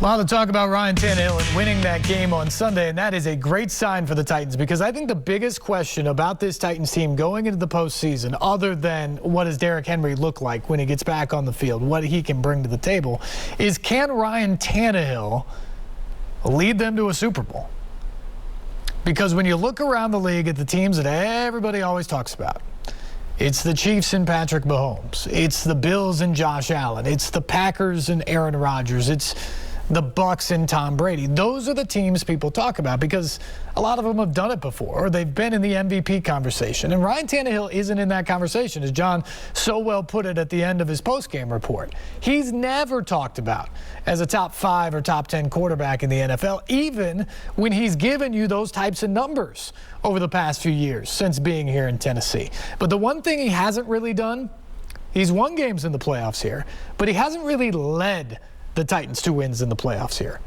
A lot of talk about Ryan Tannehill and winning that game on Sunday, and that is a great sign for the Titans because I think the biggest question about this Titans team going into the postseason, other than what does Derrick Henry look like when he gets back on the field, what he can bring to the table, is can Ryan Tannehill lead them to a Super Bowl? Because when you look around the league at the teams that everybody always talks about, it's the Chiefs and Patrick Mahomes. It's the Bills and Josh Allen. It's the Packers and Aaron Rodgers. It's the Bucks and Tom Brady. Those are the teams people talk about because a lot of them have done it before or they've been in the MVP conversation. And Ryan Tannehill isn't in that conversation, as John so well put it at the end of his postgame report. He's never talked about as a top 5 or top 10 quarterback in the NFL, even when he's given you those types of numbers over the past few years since being here in Tennessee. But the one thing he hasn't really done, he's won games in the playoffs here, but he hasn't really led the Titans to wins in the playoffs here.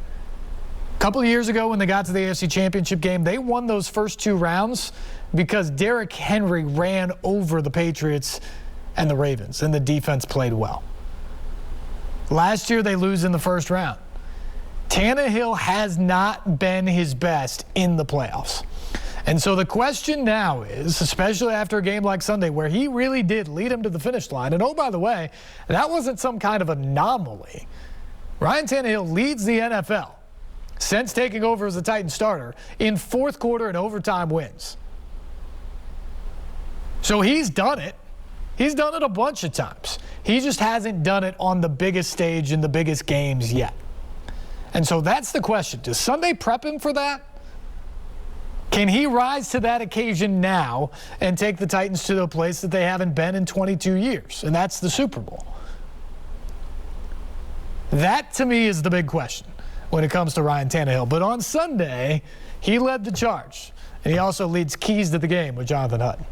A couple of years ago when they got to the AFC Championship game, they won those first 2 rounds because Derrick Henry ran over the Patriots and the Ravens, and the defense played well. Last year, they lose in the first round. Tannehill has not been his best in the playoffs. And so the question now is, especially after a game like Sunday where he really did lead him to the finish line, and oh, by the way, that wasn't some kind of anomaly. Ryan Tannehill leads the NFL since taking over as a Titan starter in fourth quarter and overtime wins. So he's done it. He's done it a bunch of times. He just hasn't done it on the biggest stage in the biggest games yet. And so that's the question. Does Sunday prep him for that? Can he rise to that occasion now and take the Titans to the place that they haven't been in 22 years? And that's the Super Bowl. That, to me, is the big question when it comes to Ryan Tannehill. But on Sunday, he led the charge. And he also leads Keys to the Game with Jonathan Hutton.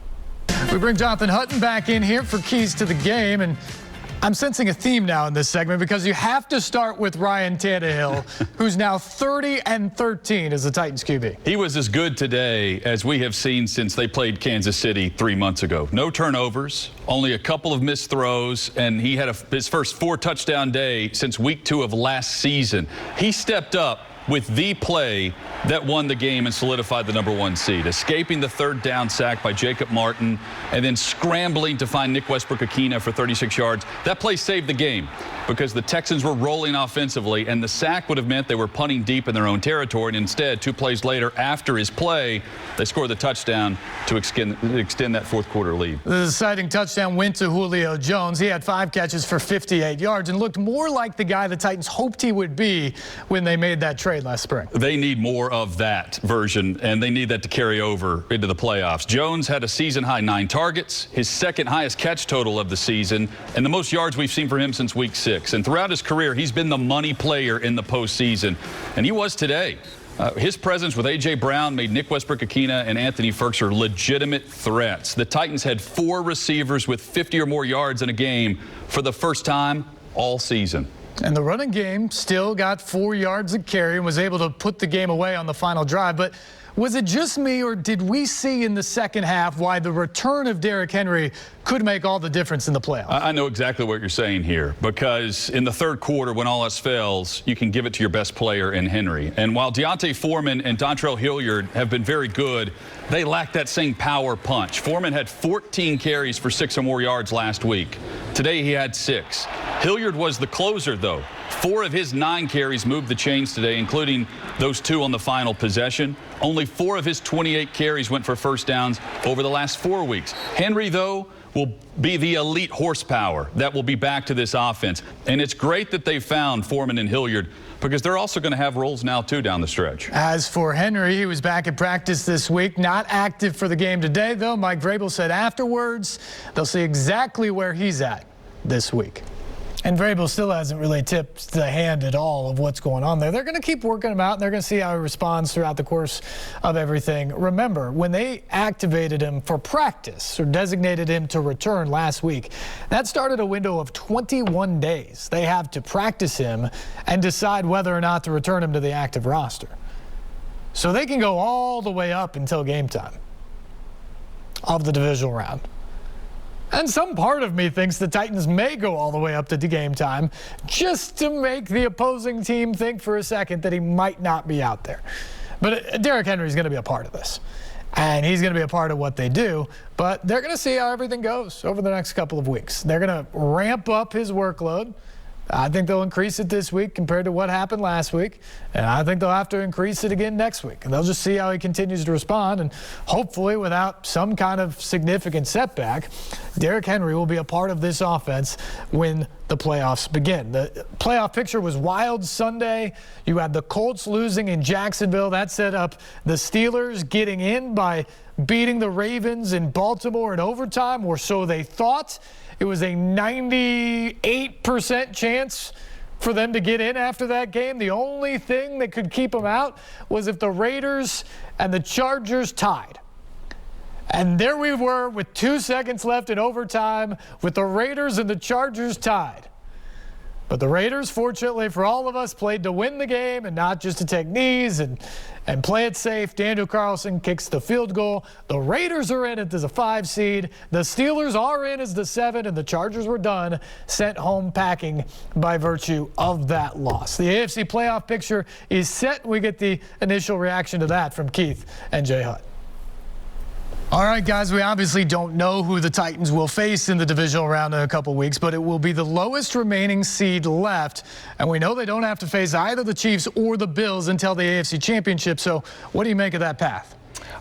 We bring Jonathan Hutton back in here for Keys to the Game. And I'm sensing a theme now in this segment because you have to start with Ryan Tannehill, who's now 30-13 as the Titans QB. He was as good today as we have seen since they played Kansas City 3 months ago. No turnovers, only a couple of missed throws, and he had his first 4-touchdown day since week 2 of last season. He stepped up with the play that won the game and solidified the #1 seed, escaping the 3rd down sack by Jacob Martin and then scrambling to find Nick Westbrook-Akina for 36 yards. That play saved the game because the Texans were rolling offensively, and the sack would have meant they were punting deep in their own territory, and instead, 2 plays later after his play, they scored the touchdown to extend that fourth quarter lead. The deciding touchdown went to Julio Jones. He had 5 catches for 58 yards and looked more like the guy the Titans hoped he would be when they made that trade last spring. They need more of that version, and they need that to carry over into the playoffs. Jones had a season-high 9 targets, his 2nd highest catch total of the season, and the most yards we've seen from him since week 6. And throughout his career, he's been the money player in the postseason, and he was today. His presence with A.J. Brown made Nick Westbrook-Akina and Anthony Firkser legitimate threats. The Titans had 4 receivers with 50 or more yards in a game for the first time all season. And the running game still got 4 yards a carry and was able to put the game away on the final drive. But was it just me, or did we see in the second half why the return of Derrick Henry could make all the difference in the playoffs? I know exactly what you're saying here, because in the 3rd quarter, when all else fails, you can give it to your best player in Henry. And while Deontay Foreman and Dontrell Hilliard have been very good, they lack that same power punch. Foreman had 14 carries for 6 or more yards last week. Today he had 6. Hilliard was the closer, though. 4 of his 9 carries moved the chains today, including those 2 on the final possession. Only 4 of his 28 carries went for first downs over the last 4 weeks. Henry, though, will be the elite horsepower that will be back to this offense. And it's great that they found Foreman and Hilliard because they're also going to have roles now, too, down the stretch. As for Henry, he was back at practice this week, not active for the game today, though. Mike Vrabel said afterwards they'll see exactly where he's at this week. And Vrabel still hasn't really tipped the hand at all of what's going on there. They're going to keep working him out, and they're going to see how he responds throughout the course of everything. Remember, when they activated him for practice or designated him to return last week, that started a window of 21 days. They have to practice him and decide whether or not to return him to the active roster. So they can go all the way up until game time of the divisional round. And some part of me thinks the Titans may go all the way up to game time just to make the opposing team think for a second that he might not be out there. But Derrick Henry is going to be a part of this. And he's going to be a part of what they do. But they're going to see how everything goes over the next couple of weeks. They're going to ramp up his workload. I think they'll increase it this week compared to what happened last week. And I think they'll have to increase it again next week. And they'll just see how he continues to respond. And hopefully without some kind of significant setback, Derrick Henry will be a part of this offense when the playoffs begin. The playoff picture was wild Sunday. You had the Colts losing in Jacksonville. That set up the Steelers getting in by beating the Ravens in Baltimore in overtime, or so they thought. It was a 98% chance for them to get in after that game. The only thing that could keep them out was if the Raiders and the Chargers tied. And there we were with 2 seconds left in overtime with the Raiders and the Chargers tied. But the Raiders, fortunately for all of us, played to win the game and not just to take knees and play it safe. Daniel Carlson kicks the field goal. The Raiders are in it as a 5 seed. The Steelers are in as the 7, and the Chargers were done, sent home packing by virtue of that loss. The AFC playoff picture is set. We get the initial reaction to that from Keith and Jay Hutt. All right, guys, we obviously don't know who the Titans will face in the divisional round in a couple weeks, but it will be the lowest remaining seed left. And we know they don't have to face either the Chiefs or the Bills until the AFC Championship. So what do you make of that path?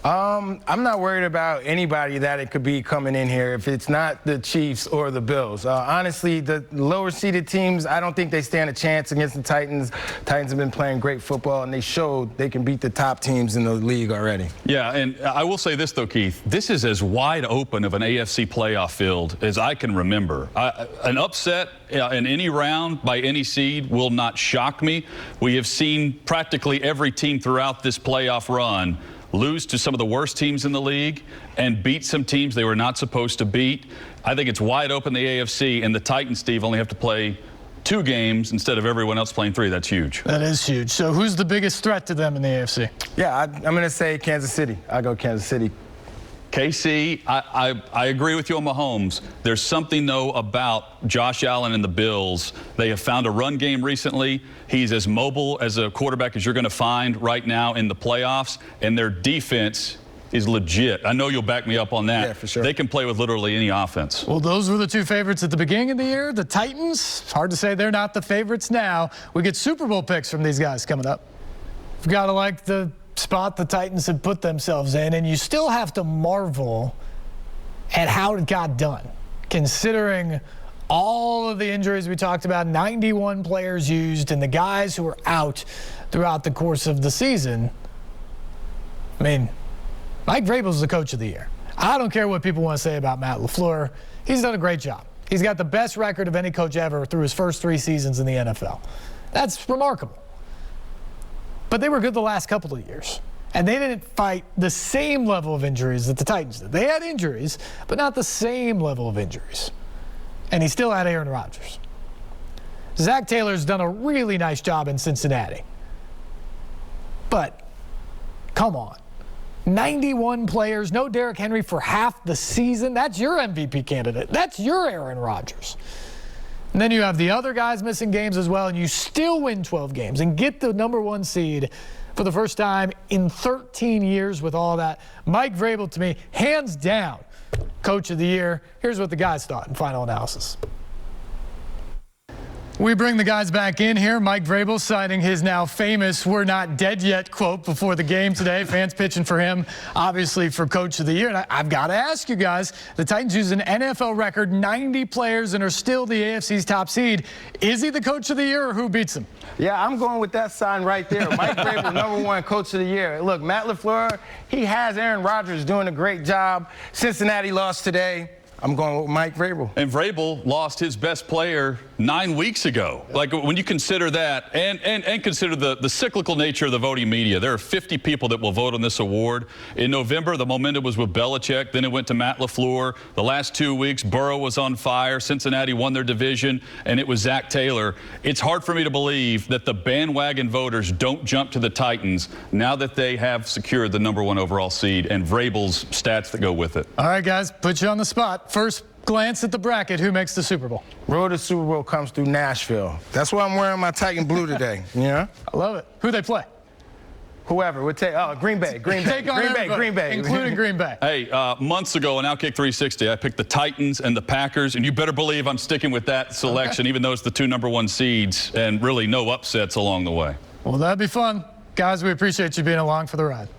I'm not worried about anybody that it could be coming in here if it's not the Chiefs or the Bills. Honestly, the lower-seeded teams, I don't think they stand a chance against the Titans. Titans have been playing great football, and they showed they can beat the top teams in the league already. Yeah, and I will say this, though, Keith. This is as wide open of an AFC playoff field as I can remember. An upset in any round by any seed will not shock me. We have seen practically every team throughout this playoff run lose to some of the worst teams in the league and beat some teams they were not supposed to beat. I think it's wide open, the AFC, and the Titans, Steve, only have to play 2 games instead of everyone else playing 3. That's huge. That is huge. So who's the biggest threat to them in the AFC? Yeah, I'm going to say Kansas City. I go Kansas City. KC, I agree with you on Mahomes. There's something, though, about Josh Allen and the Bills. They have found a run game recently. He's as mobile as a quarterback as you're going to find right now in the playoffs, and their defense is legit. I know you'll back me up on that. Yeah, for sure. They can play with literally any offense. Well, those were the 2 favorites at the beginning of the year. The Titans, it's hard to say they're not the favorites now. We get Super Bowl picks from these guys coming up. We've got to like the spot the Titans have put themselves in, and you still have to marvel at how it got done, considering all of the injuries we talked about, 91 players used, and the guys who were out throughout the course of the season. I mean, Mike Vrabel's the coach of the year. I don't care what people want to say about Matt LaFleur. He's done a great job. He's got the best record of any coach ever through his first 3 seasons in the NFL. That's remarkable. But they were good the last couple of years. And they didn't fight the same level of injuries that the Titans did. They had injuries, but not the same level of injuries. And he still had Aaron Rodgers. Zach Taylor's done a really nice job in Cincinnati. But, come on. 91 players, no Derrick Henry for half the season. That's your MVP candidate. That's your Aaron Rodgers. And then you have the other guys missing games as well, and you still win 12 games and get the #1 seed for the first time in 13 years with all that. Mike Vrabel, to me, hands down, coach of the year. Here's what the guys thought in final analysis. We bring the guys back in here. Mike Vrabel citing his now famous "we're not dead yet" quote before the game today. Fans pitching for him, obviously, for coach of the year. And I've got to ask you guys, the Titans use an NFL record 90 players and are still the AFC's top seed. Is he the coach of the year, or who beats him? Yeah, I'm going with that sign right there. Mike Vrabel, #1 coach of the year. Look, Matt LaFleur, he has Aaron Rodgers doing a great job. Cincinnati lost today. I'm going with Mike Vrabel. And Vrabel lost his best player 9 weeks ago. Like, when you consider that and consider the cyclical nature of the voting media, there are 50 people that will vote on this award. In November, the momentum was with Belichick. Then it went to Matt LaFleur. The last 2 weeks, Burrow was on fire. Cincinnati won their division, and it was Zach Taylor. It's hard for me to believe that the bandwagon voters don't jump to the Titans now that they have secured the #1 overall seed and Vrabel's stats that go with it. All right, guys, put you on the spot. First Glance at the bracket. Who makes the Super Bowl? Road to Super Bowl comes through Nashville. That's why I'm wearing my Titan blue today. Yeah. I love it. Who they play? Whoever would take. Oh, Green Bay. Green Bay. Take on Green Bay. including Green Bay. Hey, months ago on Outkick 360, I picked the Titans and the Packers, and you better believe I'm sticking with that selection, even though it's the 2 #1 seeds, and really no upsets along the way. Well, that'd be fun. Guys, we appreciate you being along for the ride.